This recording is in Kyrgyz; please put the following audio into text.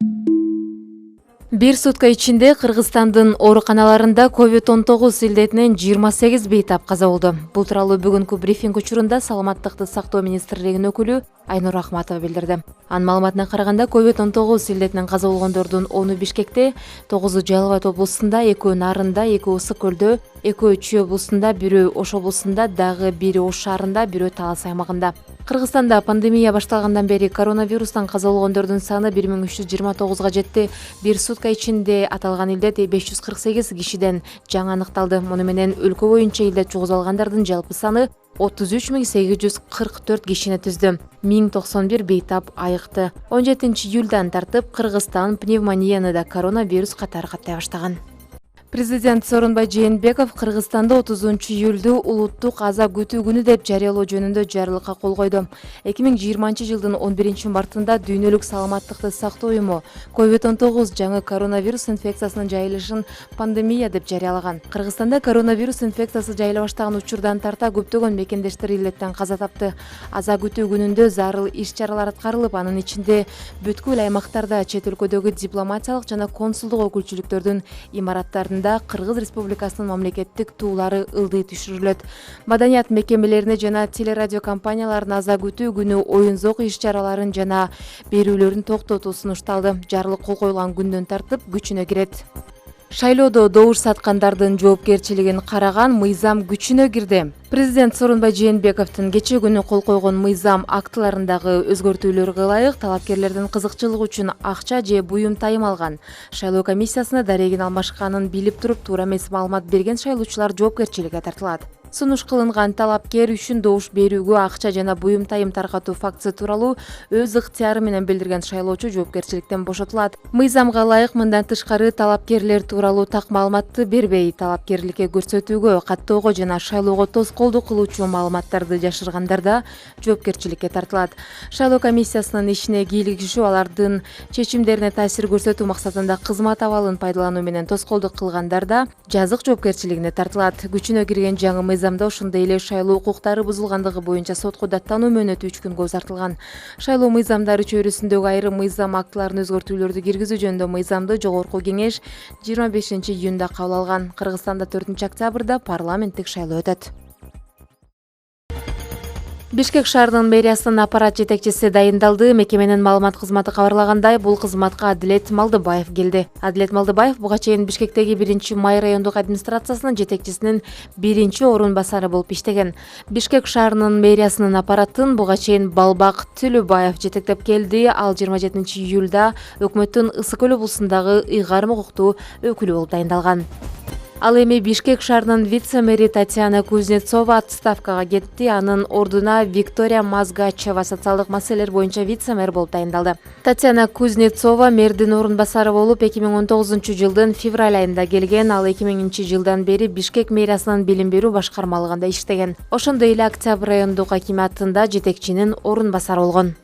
Бир сутка ичинде Кыргызстандын ооруканаларында COVID-19 илдетинен 28 бейтап каза болду. Бул тууралуу бүгүнкү брифинг учурунда Саламаттыкты сактоо министрлигинин өкүлү Айнур Ахматова билдирди. Анын маалыматына караганда COVID-19 илдетинен каза болгондордун 10-у Бишкекте, 9-у Жалал Абад облусунда, 2-өө Нарында, 2-өө Ысык көлдө, 2-өө Чүй облусунда, 1-өө Ош облусунда, дагы 1-и Ош шаарында, 1-өө Талас аймагында. Кыргызстанда пандемия башталгандан бери коронавирустан каза болгондордун саны 1329га жетти. Бир сутка ичинде аталган илдет 548 кишиден жаңы аныкталды. Муну менен өлкө боюнча илдет жугузуп алгандардын жалпы саны 33844 кишини түздү. 1091 бейтап айыкты. 17-июлдан тартып Кыргызстан пневмонияны да коронавирус катары каттай баштаган. Президент Сооронбай Жээнбеков Кыргызстанда 30-июлду улуттук аза күтүү күнү деп жарыялоо жөнүндө жарлыкка кол койду. 2020-жылдын 11-мартында дүйнөлүк саламаттыкты сактоо уюму COVID-19 жаңы коронавирус инфекциясынын жайылышын пандемия деп жарыялаган. Кыргызстанда коронавирус инфекциясы жайыла баштаган учурдан тарта көптөгөн мекендештер илдеттен каза тапты. Аза күтүү күнүндө зарыл иш-чаралар аткарылып, анын ичинде бүткүл аймактарда, чет өлкөдөгү дипломатиялык жана консулдук өкүлчүлүктөрдүн имараттарында Кыргыз Республикасынын мамлекеттик туулары ылдый түшүрүлөт. Маданият мекемелерине жана телерадио компанияларына аза күтүү күнү оюн-зоок иш-чараларын жана берүүлөрүн токтотуу сунушталды. Жарлык кол коюлган күндөн тартып күчүнө кирет. Шайлоодо добуш саткандардын жоопкерчилигин караган мыйзам күчүнө кирди. Президент Сооронбай Жээнбековдун кече күнү кол койгон мыйзам актыларындагы өзгөртүүлөргө ылайык талапкерлердин кызыкчылыгы үчүн акча же буюм тайым алган, шайлоо комиссиясына дарегин алмашканын билип туруп туура эмес маалымат берген шайлоочулар жоопкерчиликке тартылат. Сунуш кылынган талапкер үчүн добуш берүүгө акча жана буюм тайым таркатуу фактысы тууралуу өз ыктыяры менен билдирген шайлоочу жоопкерчиликтен бошотулат. Мыйзамга ылайык мындан тышкары талапкерлер тууралуу так маалыматты бербей, талапкерликке көрсөтүүгө, каттоого жана шайлоого тоскоолдук кылуучу маалыматтарды жашыргандарда жоопкерчиликке тартылат. Шайлоо комиссиясынын ишине кийлигишүү, алардын чечимдерине таасир көрсөтүү максатында кызмат абалын пайдалануу менен тоскоолдук кылгандарда жазык жоопкерчилигине тартылат. Күчүнө кирген жаңы мыйзамда ошондой эле шайлоо укуктары бузулгандыгы боюнча сотко даттануу мөөнөтү 3 күнгө узартылган. Шайлоо мыйзамдары чөйрөсүндөгү айрым мыйзам актыларына өзгөртүүлөрдү киргизүү жөнүндө мыйзамды Жогорку кеңеш 25-июнда кабыл алган. Кыргызстанда 4-октябрда парламенттик шайлоо өтөт. Бишкек шаарынын мэриясынын аппарат жетекчиси дайындалды. Мекеменин маалымат кызматы кабарлагандай, бул кызматка Адилет Малдыбаев келди. Адилет Малдыбаев буга чейин Бишкектеги 1-Май райондук администрациясынын жетекчисинин 1-орун басары болуп иштеген. Бишкек шаарынын мэриясынын аппаратын буга чейин Балбак Түлүбаев жетектеп келди. Ал 27-июлда өкмөттүн Ысык көл облусундагы ыйгарым укуктуу өкүлү болуп дайындалган. Ал эми Бишкек шаарынын вице-мэри Татьяна Кузнецова отставкага кетти. Анын ордуна Виктория Мазгачева социалдык маселелер боюнча вице-мэр болуп дайындалды. Татьяна Кузнецова мэрдин орун басары болуп 2019-жылдын февраль айында келген. Ал 2000-жылдан бери Бишкек мэриясынын билим берүү башкармалыгында иштеген. Ошондой эле Октябрь райондук акиматында жетекчинин орун басары болгон.